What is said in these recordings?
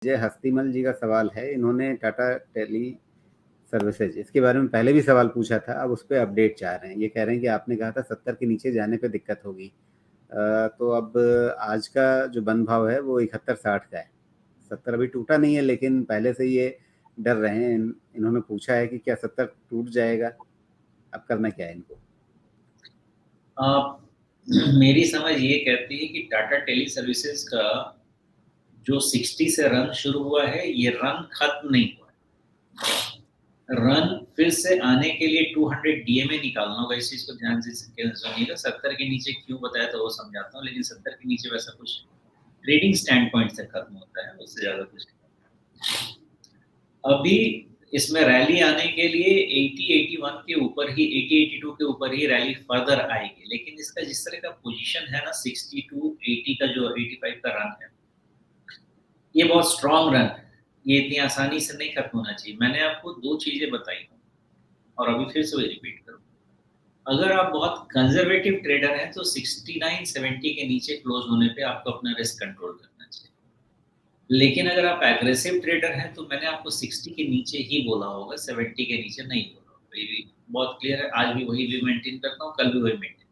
जय हस्तीमल जी का सवाल है, इन्होंने टाटा टेली सर्विसेज इसके बारे में पहले भी सवाल पूछा था, अब उस पर अपडेट चाह रहे हैं। ये कह रहे हैं कि आपने कहा था 70 के नीचे जाने पे दिक्कत होगी, तो अब आज का जो बंद भाव है वो 71.60 का है। 70 अभी टूटा नहीं है, लेकिन पहले से ये डर रहे हैं। इन्होंने पूछा है कि क्या 70 टूट जाएगा, अब करना क्या है इनको? मेरी समझ ये कहती है कि टाटा टेली सर्विसेज का जो 60 से रन शुरू हुआ है, ये रन खत्म नहीं हुआ है। रन फिर से आने के लिए 200 डीएमए निकालना होगा। इस चीज को ध्यान से सुनिएगा। 70 के नीचे क्यों बताया तो वो समझाता हूँ, लेकिन 70 के नीचे वैसा कुछ ट्रेडिंग स्टैंड पॉइंट से खत्म होता है, उससे ज्यादा कुछ नहीं। अभी इसमें रैली आने के लिए 80-81 के ऊपर ही, 80-82 के ऊपर ही रैली फर्दर आएगी। लेकिन इसका जिस तरह का पोजीशन है ना, 60 टू 80 का जो 85 का रन है, ये बहुत स्ट्रॉन्ग रन है। ये इतनी आसानी से नहीं खत्म होना चाहिए। मैंने आपको 2 चीजें बताई और अभी फिर से रिपीट करूँ। अगर आप बहुत कंजर्वेटिव ट्रेडर हैं तो 69-70 के नीचे क्लोज होने पे आपको अपना रिस्क कंट्रोल करना चाहिए। लेकिन अगर आप एग्रेसिव ट्रेडर हैं तो मैंने आपको 60 के नीचे ही बोला होगा, 70 के नीचे नहीं बोला होगा। ये भी बहुत क्लियर है। आज भी वही भी मेंटेन करता हूँ, कल भी वही मेंटेन।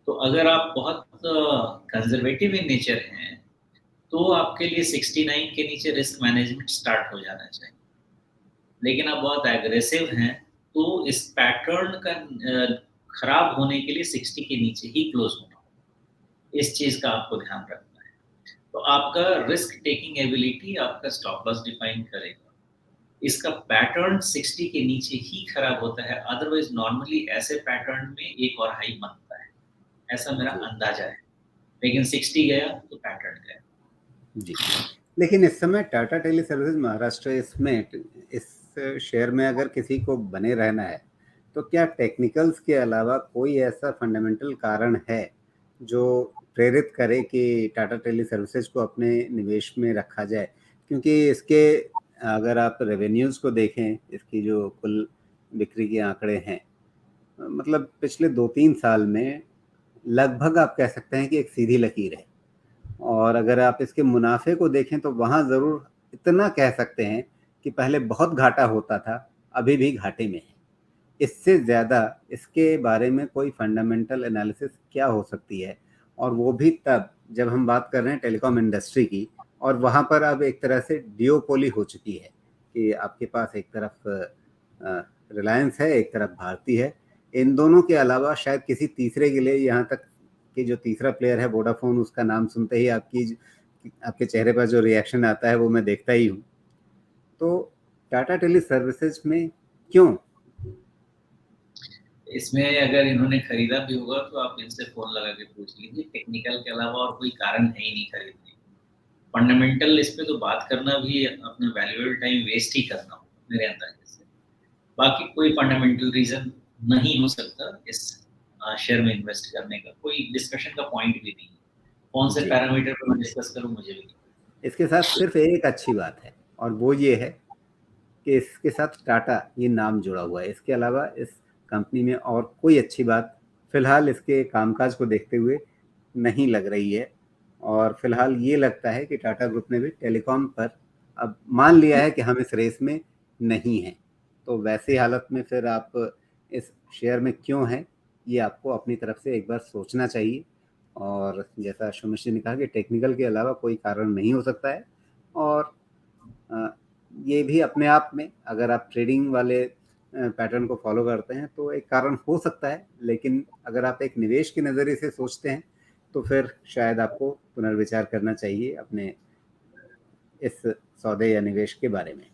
तो अगर आप बहुत कंजर्वेटिव इन नेचर हैं तो आपके लिए 69 के नीचे रिस्क मैनेजमेंट स्टार्ट हो जाना चाहिए। लेकिन आप बहुत एग्रेसिव हैं तो इस पैटर्न का खराब होने के लिए 60 के नीचे ही क्लोज होना होगा। इस चीज का आपको ध्यान रखना है। तो आपका रिस्क टेकिंग एबिलिटी आपका स्टॉप लॉस डिफाइन करेगा। इसका पैटर्न 60 के नीचे ही खराब होता है, अदरवाइज नॉर्मली ऐसे पैटर्न में एक और हाई बनता है, ऐसा मेरा जी अंदाजा है। लेकिन 60 गया तो पैटर्न गया। जी। लेकिन इस समय टाटा टेली सर्विसेज महाराष्ट्र, इसमें इस शेयर में अगर किसी को बने रहना है तो क्या टेक्निकल्स के अलावा कोई ऐसा फंडामेंटल कारण है जो प्रेरित करे कि टाटा टेली सर्विसेज को अपने निवेश में रखा जाए? क्योंकि इसके अगर आप रेवेन्यूज़ को देखें, इसकी जो कुल बिक्री के आंकड़े हैं, मतलब पिछले 2-3 साल में लगभग आप कह सकते हैं कि एक सीधी लकीर है। और अगर आप इसके मुनाफे को देखें तो वहाँ ज़रूर इतना कह सकते हैं कि पहले बहुत घाटा होता था, अभी भी घाटे में है। इससे ज़्यादा इसके बारे में कोई फंडामेंटल एनालिसिस क्या हो सकती है? और वो भी तब जब हम बात कर रहे हैं टेलीकॉम इंडस्ट्री की, और वहाँ पर अब एक तरह से डिओपोली हो चुकी है कि आपके पास एक तरफ रिलायंस है, एक तरफ भारती है। इन दोनों के अलावा शायद किसी तीसरे के लिए, यहाँ तक कि जो तीसरा प्लेयर है वोडाफोन, उसका नाम सुनते ही आपके चेहरे पर जो रिएक्शन आता है वो मैं देखता ही हूँ। तो टाटा टेली सर्विसेज में क्यों? इसमें अगर इन्होंने खरीदा भी होगा तो आप इनसे फोन लगा के पूछ लीजिए। टेक्निकल के अलावा और कोई कारण है ही नहीं खरीदने। फंडामेंटल इस पे तो बात करना भी अपना वैल्यूएबल टाइम वेस्ट ही करना होगा मेरे अंदाजे से। बाकी कोई फंडामेंटल रीजन नहीं हो सकता इस शेयर में इन्वेस्ट करने का। कोई डिस्कशन का पॉइंट भी नहीं है। कौन से जी। पैरामीटर पर मैं डिस्कस करूं, मुझे भी नहीं। इसके साथ सिर्फ एक अच्छी बात है, और वो ये है कि इसके साथ टाटा ये नाम जुड़ा हुआ है। इसके अलावा इस कंपनी में और कोई अच्छी बात फिलहाल इसके कामकाज को देखते हुए नहीं लग रही है। और फिलहाल ये लगता है कि टाटा ग्रुप ने भी टेलीकॉम पर अब मान लिया है कि हम इस रेस में नहीं हैं। तो वैसी हालत में फिर आप इस शेयर में क्यों हैं, ये आपको अपनी तरफ से एक बार सोचना चाहिए। और जैसा सुमित जी ने कहा कि टेक्निकल के अलावा कोई कारण नहीं हो सकता है। और अ, ये भी अपने आप में, अगर आप ट्रेडिंग वाले पैटर्न को फॉलो करते हैं तो एक कारण हो सकता है, लेकिन अगर आप एक निवेश के नज़रिए से सोचते हैं तो फिर शायद आपको पुनर्विचार करना चाहिए अपने इस सौदे या निवेश के बारे में।